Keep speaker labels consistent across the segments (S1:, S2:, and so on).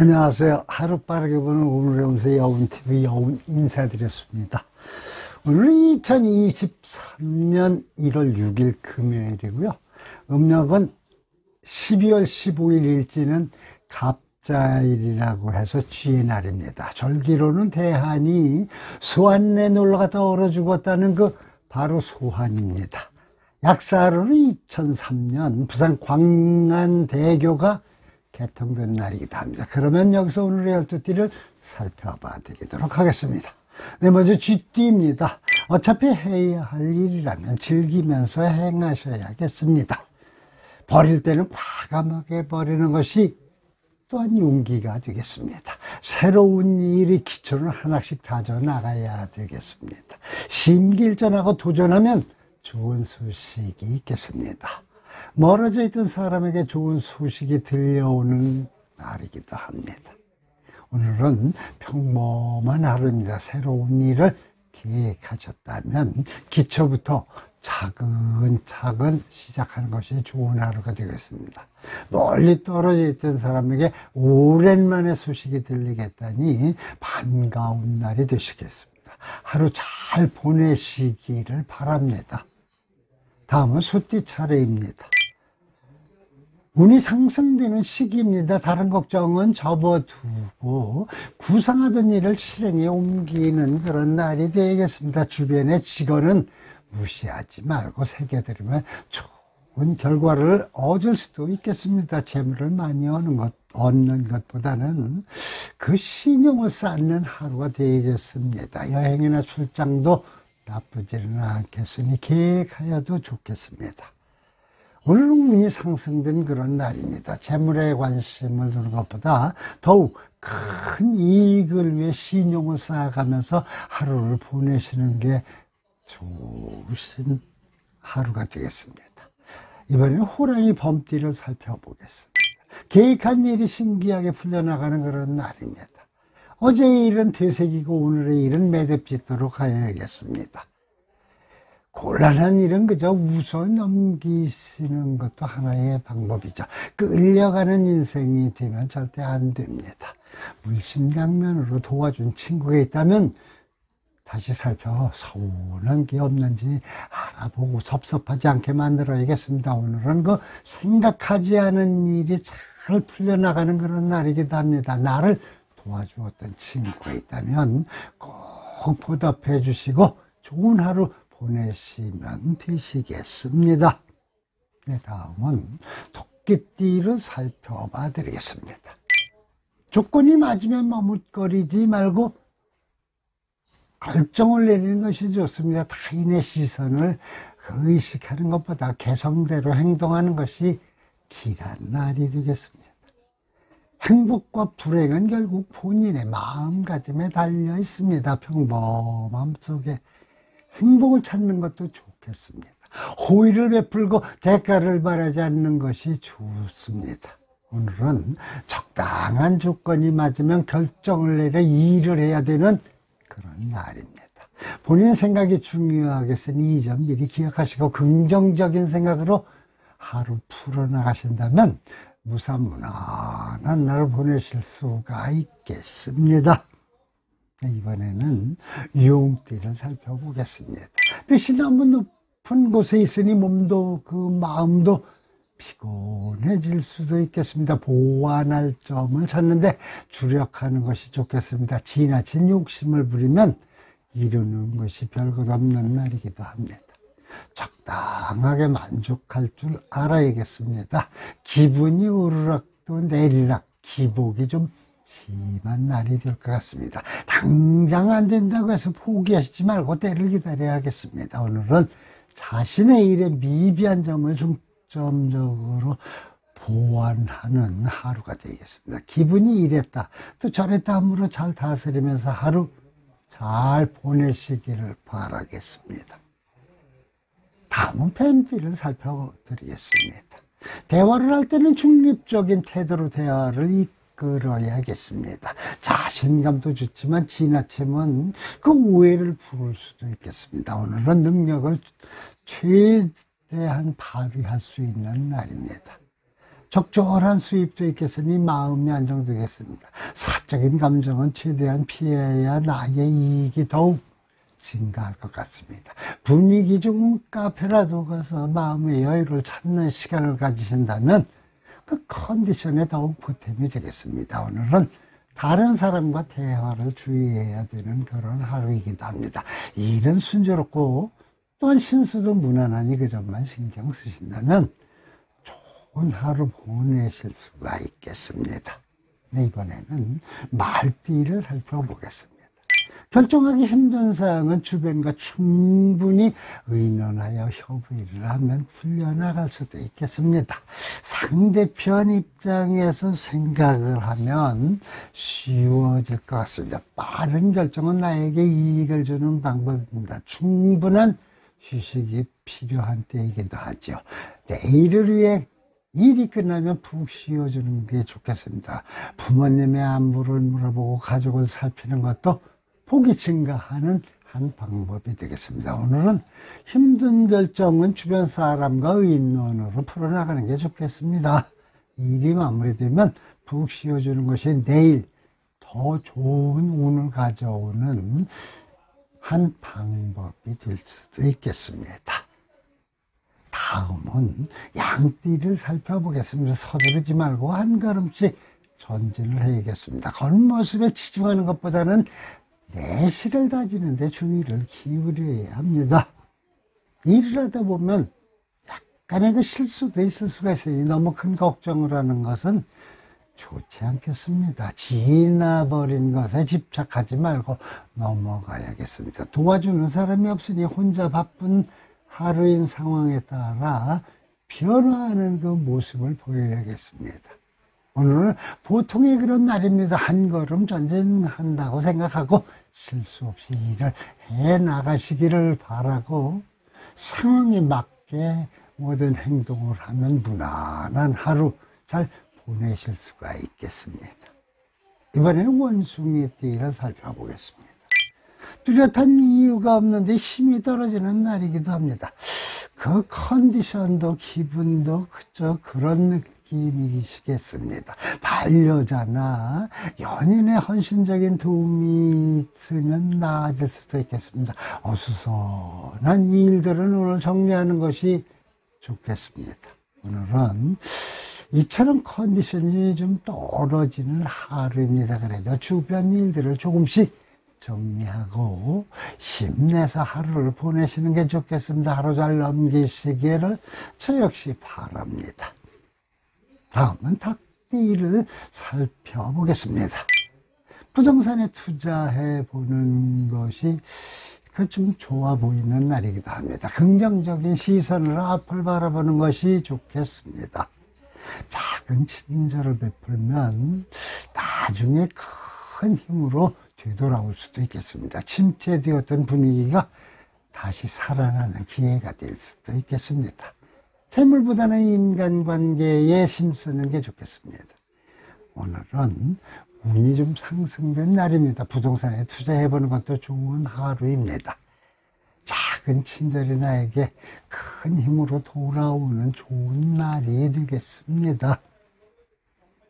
S1: 안녕하세요. 하루 빠르게 보는 오늘의 운세 여운TV 여운 인사드렸습니다. 오늘은 2023년 1월 6일 금요일이고요. 음력은 12월 15일 일지는 갑자일이라고 해서 쥐의 날입니다. 절기로는 대한이 소환에 놀러갔다 얼어 죽었다는 바로 소환입니다. 약사로는 2003년 부산 광안대교가 개통된 날이기도 합니다. 그러면 여기서 오늘의 12띠를 살펴봐 드리도록 하겠습니다. 네, 먼저 쥐띠입니다. 어차피 해야 할 일이라면 즐기면서 행하셔야겠습니다. 버릴 때는 과감하게 버리는 것이 또한 용기가 되겠습니다. 새로운 일이 기초를 하나씩 다져 나가야 되겠습니다. 심기일전하고 도전하면 좋은 소식이 있겠습니다. 멀어져 있던 사람에게 좋은 소식이 들려오는 날이기도 합니다. 오늘은 평범한 하루입니다. 새로운 일을 계획하셨다면 기초부터 차근차근 시작하는 것이 좋은 하루가 되겠습니다. 멀리 떨어져 있던 사람에게 오랜만에 소식이 들리겠다니 반가운 날이 되시겠습니다. 하루 잘 보내시기를 바랍니다. 다음은 소띠 차례입니다. 운이 상승되는 시기입니다. 다른 걱정은 접어두고 구상하던 일을 실행에 옮기는 그런 날이 되겠습니다. 주변의 직원은 무시하지 말고 새겨들으면 좋은 결과를 얻을 수도 있겠습니다. 재물을 많이 얻는 것보다는 그 신용을 쌓는 하루가 되겠습니다. 여행이나 출장도 나쁘지는 않겠으니 계획하여도 좋겠습니다. 오늘은 운이 상승된 그런 날입니다. 재물에 관심을 두는 것보다 더욱 큰 이익을 위해 신용을 쌓아가면서 하루를 보내시는 게 좋으신 하루가 되겠습니다. 이번에는 호랑이 범띠를 살펴보겠습니다. 계획한 일이 신기하게 풀려나가는 그런 날입니다. 어제의 일은 되새기고 오늘의 일은 매듭짓도록 하여야겠습니다. 곤란한 일은 그저 웃어 넘기시는 것도 하나의 방법이죠. 끌려가는 인생이 되면 절대 안 됩니다. 물심양면으로 도와준 친구가 있다면 다시 살펴 서운한 게 없는지 알아보고 섭섭하지 않게 만들어야겠습니다. 오늘은 생각하지 않은 일이 잘 풀려나가는 그런 날이기도 합니다. 나를 도와주었던 친구가 있다면 꼭 보답해 주시고 좋은 하루 보내시면 되시겠습니다. 네, 다음은 토끼띠를 살펴봐 드리겠습니다. 조건이 맞으면 머뭇거리지 말고 결정을 내리는 것이 좋습니다. 타인의 시선을 의식하는 것보다 개성대로 행동하는 것이 길한 날이 되겠습니다. 행복과 불행은 결국 본인의 마음가짐에 달려 있습니다. 평범함 속에 행복을 찾는 것도 좋겠습니다. 호의를 베풀고 대가를 바라지 않는 것이 좋습니다. 오늘은 적당한 조건이 맞으면 결정을 내려 일을 해야 되는 그런 날입니다. 본인 생각이 중요하겠으니 이 점 미리 기억하시고 긍정적인 생각으로 하루 풀어나가신다면 무사무난한 날을 보내실 수가 있겠습니다. 이번에는 용띠를 살펴보겠습니다. 뜻이 너무 높은 곳에 있으니 몸도 마음도 피곤해질 수도 있겠습니다. 보완할 점을 찾는데 주력하는 것이 좋겠습니다. 지나친 욕심을 부리면 이루는 것이 별것 없는 날이기도 합니다. 적당하게 만족할 줄 알아야겠습니다. 기분이 오르락도 내리락, 기복이 좀 심한 날이 될 것 같습니다. 당장 안 된다고 해서 포기하시지 말고 때를 기다려야겠습니다. 오늘은 자신의 일에 미비한 점을 중점적으로 보완하는 하루가 되겠습니다. 기분이 이랬다 또 저랬다 함으로 잘 다스리면서 하루 잘 보내시기를 바라겠습니다. 다음은 뱀띠를 살펴드리겠습니다. 대화를 할 때는 중립적인 태도로 대화를 이끌어야겠습니다. 자신감도 좋지만 지나치면 오해를 부를 수도 있겠습니다. 오늘은 능력을 최대한 발휘할 수 있는 날입니다. 적절한 수입도 있겠으니 마음이 안정되겠습니다. 사적인 감정은 최대한 피해야 나의 이익이 더욱 증가할 것 같습니다. 분위기 좋은 카페라도 가서 마음의 여유를 찾는 시간을 가지신다면 그 컨디션에 더욱 보탬이 되겠습니다. 오늘은 다른 사람과 대화를 주의해야 되는 그런 하루이기도 합니다. 일은 순조롭고 또한 신수도 무난하니 그 점만 신경 쓰신다면 좋은 하루 보내실 수가 있겠습니다. 네, 이번에는 말띠를 살펴보겠습니다. 결정하기 힘든 사항은 주변과 충분히 의논하여 협의를 하면 풀려나갈 수도 있겠습니다. 상대편 입장에서 생각을 하면 쉬워질 것 같습니다. 빠른 결정은 나에게 이익을 주는 방법입니다. 충분한 휴식이 필요한 때이기도 하죠. 내일을 위해 일이 끝나면 푹 쉬어주는 게 좋겠습니다. 부모님의 안부를 물어보고 가족을 살피는 것도 복이 증가하는 한 방법이 되겠습니다. 오늘은 힘든 결정은 주변 사람과 의논으로 풀어나가는 게 좋겠습니다. 일이 마무리되면 푹 쉬어주는 것이 내일 더 좋은 운을 가져오는 한 방법이 될 수도 있겠습니다. 다음은 양띠를 살펴보겠습니다. 서두르지 말고 한 걸음씩 전진을 해야겠습니다. 겉모습에 치중하는 것보다는 내실을 다지는 데 주의를 기울여야 합니다. 일을 하다 보면 약간의 그 실수도 있을 수가 있으니 너무 큰 걱정을 하는 것은 좋지 않겠습니다. 지나버린 것에 집착하지 말고 넘어가야겠습니다. 도와주는 사람이 없으니 혼자 바쁜 하루인 상황에 따라 변화하는 그 모습을 보여야겠습니다. 오늘은 보통의 그런 날입니다. 한 걸음 전진한다고 생각하고 실수 없이 일을 해 나가시기를 바라고 상황에 맞게 모든 행동을 하면 무난한 하루 잘 보내실 수가 있겠습니다. 이번에는 원숭이띠를 살펴보겠습니다. 뚜렷한 이유가 없는데 힘이 떨어지는 날이기도 합니다. 그 컨디션도 기분도 그저 그런 느낌이시겠습니다. 반려자나 연인의 헌신적인 도움이 있으면 나아질 수도 있겠습니다. 어수선한 일들은 오늘 정리하는 것이 좋겠습니다. 오늘은 이처럼 컨디션이 좀 떨어지는 하루입니다. 그래도 주변 일들을 조금씩 정리하고 힘내서 하루를 보내시는 게 좋겠습니다. 하루 잘 넘기시기를 저 역시 바랍니다. 다음은 닭띠를 살펴보겠습니다. 부동산에 투자해 보는 것이 좀 좋아 보이는 날이기도 합니다. 긍정적인 시선으로 앞을 바라보는 것이 좋겠습니다. 작은 친절을 베풀면 나중에 큰 힘으로 되돌아올 수도 있겠습니다. 침체되었던 분위기가 다시 살아나는 기회가 될 수도 있겠습니다. 재물보다는 인간관계에 힘쓰는 게 좋겠습니다. 오늘은 운이 좀 상승된 날입니다. 부동산에 투자해보는 것도 좋은 하루입니다. 작은 친절이 나에게 큰 힘으로 돌아오는 좋은 날이 되겠습니다.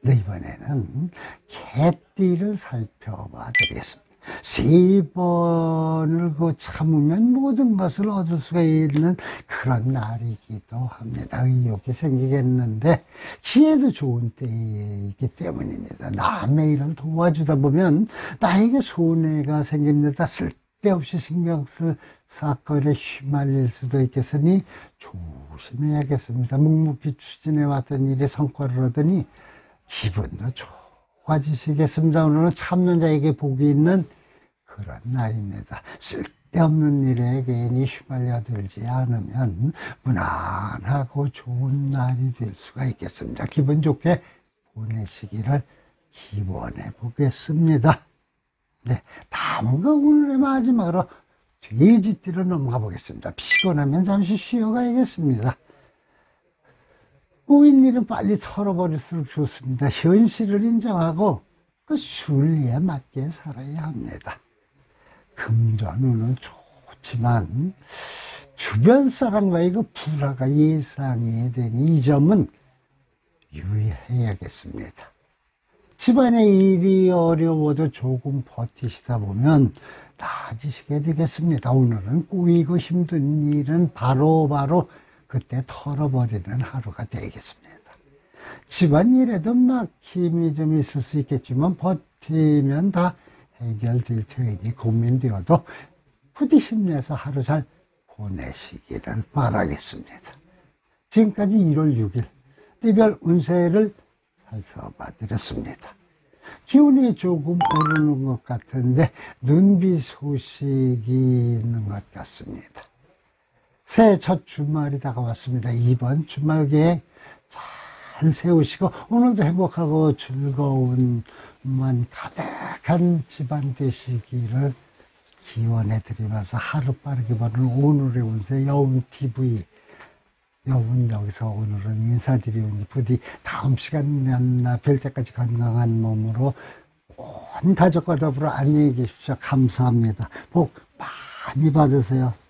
S1: 네, 이번에는 개띠를 살펴봐 드리겠습니다. 3번을 참으면 모든 것을 얻을 수가 있는 그런 날이기도 합니다. 의욕이 생기겠는데 기회도 좋은 때이기 때문입니다. 남의 일을 도와주다 보면 나에게 손해가 생깁니다. 쓸데없이 신경 쓸 사건에 휘말릴 수도 있겠으니 조심해야겠습니다. 묵묵히 추진해왔던 일이 성과를 얻으니 기분도 좋아지시겠습니다. 오늘은 참는 자에게 복이 있는 그런 날입니다. 쓸데없는 일에 괜히 휘말려 들지 않으면 무난하고 좋은 날이 될 수가 있겠습니다. 기분 좋게 보내시기를 기원해 보겠습니다. 네, 다음과 오늘의 마지막으로 돼지띠로 넘어가 보겠습니다. 피곤하면 잠시 쉬어가야겠습니다. 꼬인 일은 빨리 털어버릴수록 좋습니다. 현실을 인정하고 그 순리에 맞게 살아야 합니다. 금전운은 좋지만 주변 사람과의 그 불화가 예상이 되니 이 점은 유의해야겠습니다. 집안의 일이 어려워도 조금 버티시다 보면 나아지시게 되겠습니다. 오늘은 꼬이고 힘든 일은 바로바로 그때 털어버리는 하루가 되겠습니다. 집안일에도 막힘이 좀 있을 수 있겠지만 버티면 다 해결될 테니 고민되어도 부디 힘내서 하루 잘 보내시기를 바라겠습니다. 지금까지 1월 6일 띠별 운세를 살펴봐 드렸습니다. 기온이 조금 오르는 것 같은데 눈비 소식이 있는 것 같습니다. 새해 첫 주말이 다가왔습니다. 이번 주말 계획 잘 세우시고 오늘도 행복하고 즐거운 만 가득한 집안 되시기를 기원해 드리면서 하루 빠르게 보는 오늘의 운세 여운TV 여운 여기서 오늘은 인사드리오니 부디 다음 시간 만나 뵐 때까지 건강한 몸으로 온 가족과 더불어 안녕히 계십시오. 감사합니다. 복 많이 받으세요.